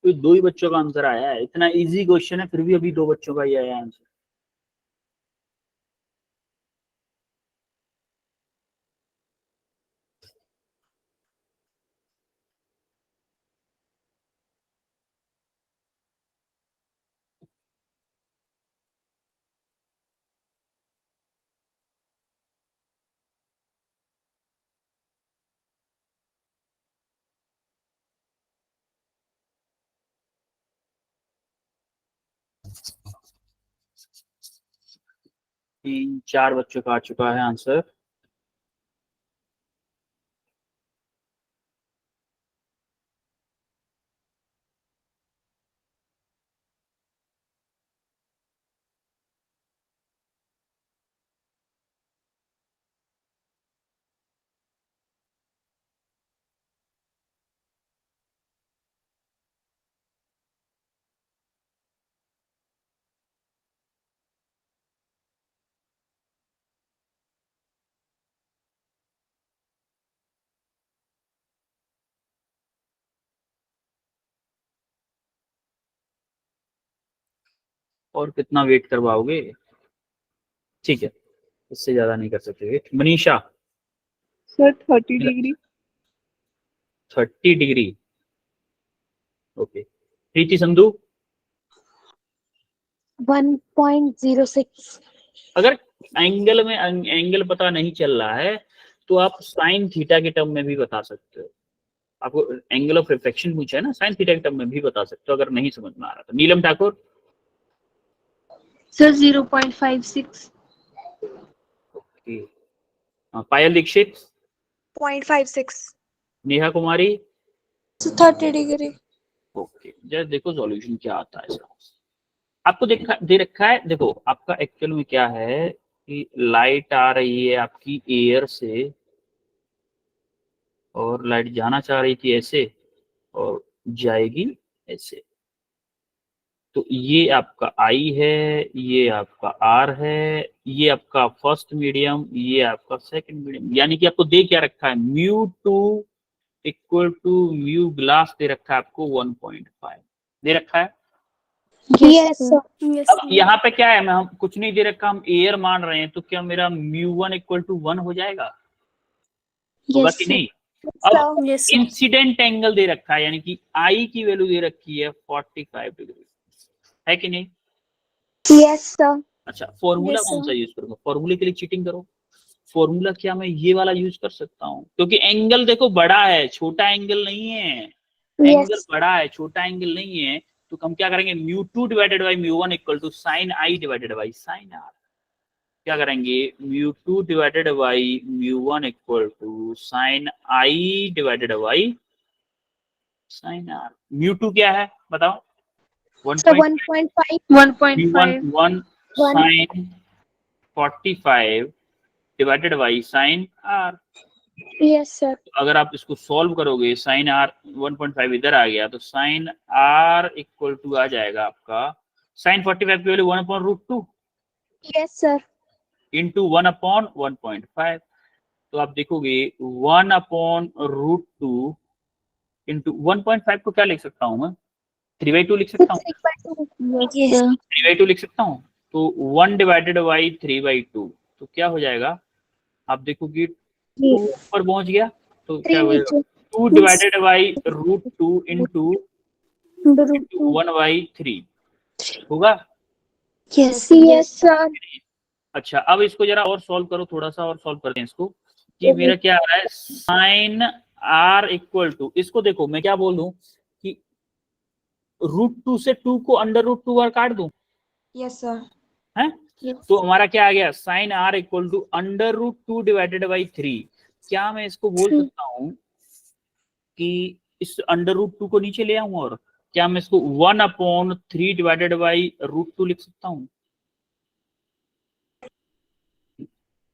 तो 2 ही बच्चों का आंसर आया है। इतना इजी क्वेश्चन है, फिर भी अभी 2 बच्चों का ही आया आंसर। 3-4 बच्चों का आ चुका है आंसर। और कितना वेट करवाओगे? ठीक है, इससे ज्यादा नहीं कर सकते wait. Manisha? Sir 30 degree. 30 degree, okay. Preeti Sandhu? 1.06। अगर एंगल में एंगल पता नहीं चल रहा है तो आप साइन थीटा के टर्म में भी बता सकते हो। आपको एंगल ऑफ रिफ्लेक्शन पूछा है ना, साइन थीटा के टर्म में भी बता सकते हो अगर नहीं समझ में आ रहा तो। नीलम ठाकुर? सर 0.56। ओके। पायल दीक्षित? 0.56। नेहा कुमारी? 30 डिग्री। ओके, जरा देखो सॉल्यूशन क्या आता है इसका। आपको दे रखा है, देखो आपका एक्चुअल में क्या है कि लाइट आ रही है आपकी एयर से और लाइट जाना चाह रही थी ऐसे और जाएगी ऐसे। तो ये आपका आई है, ये आपका आर है, ये आपका फर्स्ट मीडियम, ये आपका सेकंड मीडियम। यानी कि आपको दे क्या रखा है, μ2 इक्वल टू म्यू ग्लास दे रखा है आपको 1.5 दे रखा है। Yes sir. अब यहाँ पे क्या है, मैं हम कुछ नहीं दे रखा, हम एयर मान रहे हैं, तो क्या मेरा μ1 इक्वल टू 1 हो जाएगा? होगा कि नहीं? अब इंसिडेंट एंगल दे रखा है, यानी कि आई की वैल्यू दे रखी है 45 डिग्री, है कि नहीं? Yes sir. अच्छा, फॉर्मूला कौन सा यूज करूंगा? फॉर्मूले के लिए चीटिंग करो। फॉर्मूला क्या मैं ये वाला यूज कर सकता हूँ? क्योंकि एंगल देखो बड़ा है, छोटा एंगल नहीं है। एंगल बड़ा है, छोटा एंगल नहीं है। तो हम क्या करेंगे, μ2 divided by μ1 equal to sine I divided by sine R. क्या करेंगे, μ2 divided by μ1 equal to sine I divided by sine R. μ2 क्या है बताओ? 1.5। 1.5। 1 sine 45 divided by sine R. Yes sir. अगर आप इसको सॉल्व करोगे, साइन आर 1.5 इधर आ गया तो साइन आर इक्वल टू आ जाएगा आपका साइन 45 की वैल्यू 1/√2 यस सर। इंटू 1/1.5। तो आप देखोगे 1/√2 इंटू 1.5 को क्या लिख सकता हूं मैं? 3/2 लिख सकता हूँ। 3/2 लिख सकता हूँ। तो 1 डिवाइडेड बाई 3/2 तो क्या हो जाएगा, आप देखोगे 2 ऊपर पहुंच गया तो क्या हो जाएगा, 2 डिवाइडेड बाई √2 इंटू 1/3 होगा। Yes sir. अच्छा, अब इसको जरा और सॉल्व करो, थोड़ा सा और सॉल्व करते हैं इसको कि मेरा क्या आ रहा है, साइन आर इक्वल टू, इसको देखो मैं क्या बोल दूं कि √2 से 2 को अंडर√2 बार काट दूं, यस सर। है? तो हमारा क्या आ गया, sine R equal to under divided by 3। क्या मैं इसको बोल सकता हूं कि इस अंडर√2 को नीचे ले आऊं और क्या मैं इसको 1/3 डिवाइडेड बाई √2 लिख सकता हूं?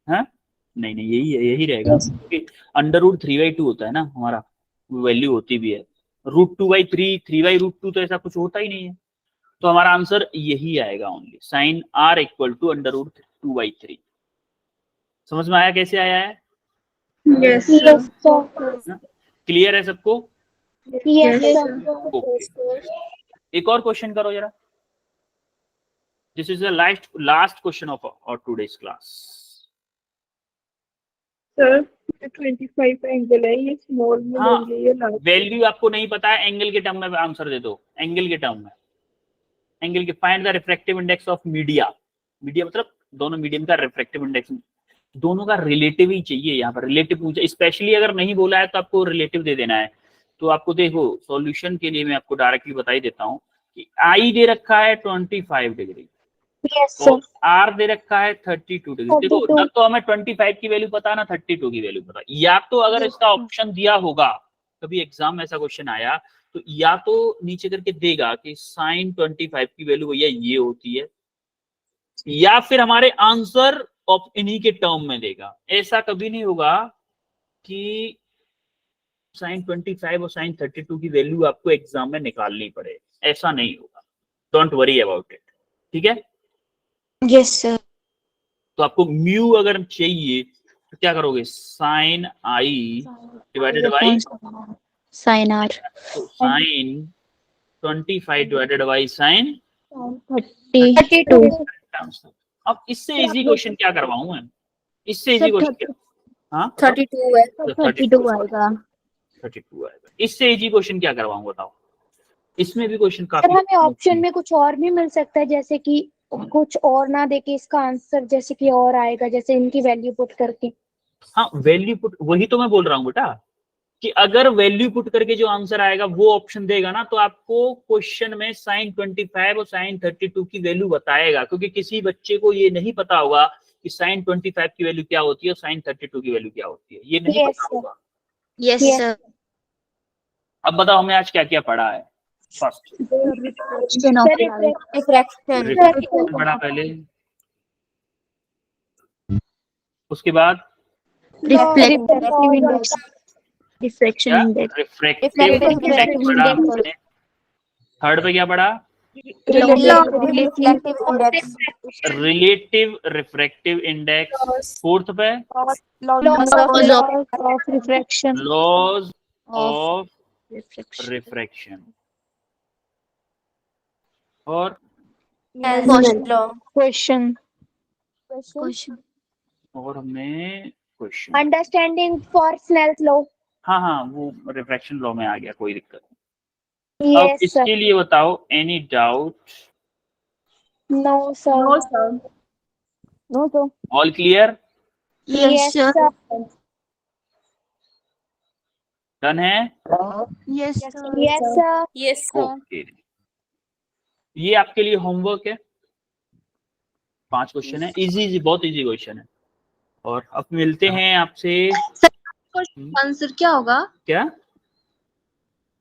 हाँ, नहीं नहीं, यही रहेगा क्योंकि अंडर√3/2 होता है ना हमारा, वैल्यू होती भी है। √2/3, 3/√2 तो ऐसा कुछ होता ही नहीं है। तो हमारा आंसर यही आएगा only, sine R equal to under. समझ में आया कैसे आया है? यस क्लियर है सबको? यस एक और क्वेश्चन करो जरा। This is the last question of our today's class. Sir 25 angle है, ये स्मॉल में हाँ, लेंगे, ये लार्ज। वैल्यू आपको नहीं पता है, एंगल के टर्म में आंसर दे दो। एंगल के टर्म में, एंगल के find the refractive index of media. Media मतलब दोनों मीडियम का रिफ्रैक्टिव इंडेक्स, दोनों का रिलेटिव ही चाहिए यहाँ पर। रिलेटिव पूछा, स्पेशली अगर नहीं बोला है तो आपको रिलेटिव दे देना है। तो आपको देखो सॉल्यूशन के लिए मैं आपको डायरेक्टली बता ही देता हूँ कि आई दे रखा है 25 डिग्री, यस और सर। आर दे रखा है 32 डिग्री। देखो 32 ना तो हमें 25 की वैल्यू पता ना 32 की वैल्यू पता, या तो अगर इसका ऑप्शन दिया होगा, कभी एग्जाम में ऐसा क्वेश्चन आया तो या तो नीचे करके देगा कि साइन 25 की वैल्यू भैया ये होती है, या फिर हमारे आंसर इन्हीं के टर्म में देगा। ऐसा कभी नहीं होगा कि साइन 25 और साइन 32 की वैल्यू आपको एग्जाम में निकालनी पड़े, ऐसा नहीं होगा। डोंट वरी अबाउट इट, ठीक है। Yes sir. तो आपको म्यू अगर चाहिए तो क्या करोगे, sine I divided by sine R. तो साइन 25 डिवाइडेड बाई साइन। 32। अब इससे इजी क्वेश्चन क्या करवाऊं मैं, इससे इजी क्वेश्चन क्या, हाँ 32 है। 32 आएगा। 32 आएगा। इससे इजी क्वेश्चन क्या करवाऊं बताओ, इसमें भी क्वेश्चन सर काफी हमें ऑप्शन में कुछ और भी मिल सकता है, जैसे कि कुछ और ना देके इसका आंसर जैसे कि और आएगा, जैसे इनकी वैल्यू पुट करके। हाँ वैल्यू पुट, वही तो मैं बोल रहा हूँ बेटा कि अगर वैल्यू पुट करके जो आंसर आएगा वो ऑप्शन देगा ना, तो आपको क्वेश्चन में साइन 25 और साइन 32 की वैल्यू बताएगा, क्योंकि किसी बच्चे को ये नहीं पता होगा कि साइन 25 की वैल्यू क्या होती है और साइन 32 की वैल्यू क्या होती है, ये नहीं Yes, पता sir. होगा। Yes sir. अब बताओ हमें आज क्या क्या पढ़ा है। फर्स्ट रिफ्रैक्शन पढ़ा पहले, उसके बाद रिफ्रैक्टिव इंडेक्स। क्या रिफ्रैक्टिव इंडेक्स पढ़ा हमने। थर्ड पे क्या पढ़ा, रिलेटिव रिफ्रैक्टिव इंडेक्स। फोर्थ पे laws of refraction. Laws of refraction. और क्वेश्चन। और हमने question, understanding for Snell's law. हाँ हाँ वो रिफ्रैक्शन लॉ में आ गया, कोई दिक्कत नहीं। अब यस सर। इसके लिए बताओ any doubt, no sir. No sir. All clear, yes sir. Done है। Yes sir. ओके, ये आपके लिए होमवर्क है, 5 क्वेश्चन है, इजी इजी, बहुत इजी क्वेश्चन है। और अब मिलते हैं आपसे। आंसर क्या होगा, क्या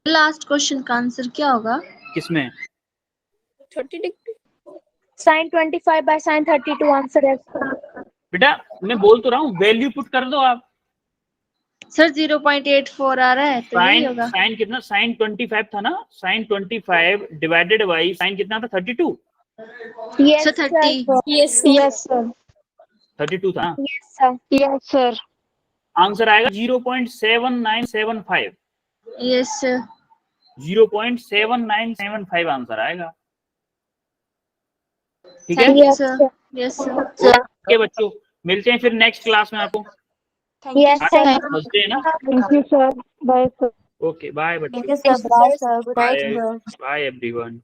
लास्ट क्वेश्चन का आंसर क्या होगा? किसमें, 30 degree. Sine 25 by sine 32 answer है। बेटा मैं बोल तो रहा हूँ वैल्यू पुट कर दो आप। सर 0.84 आ रहा है तो यही साइन होगा। साइन कितना, साइन 25 था ना, साइन 25 डिवाइडेड बाई साइन कितना था 32, यस सर 30। Yes sir. 32 था ना? Yes sir. आंसर आएगा 0.7975, यस सर। 0.7975 आंसर आएगा, ठीक है। Thank you sir. Yes sir. Okay बच्चों, मिलते हैं फिर नेक्स्ट क्लास में आपको। Yes sir. समझते हैं ना। Thank you sir. Bye sir. Okay bye बच्चों, bye sir. Goodbye bye everyone.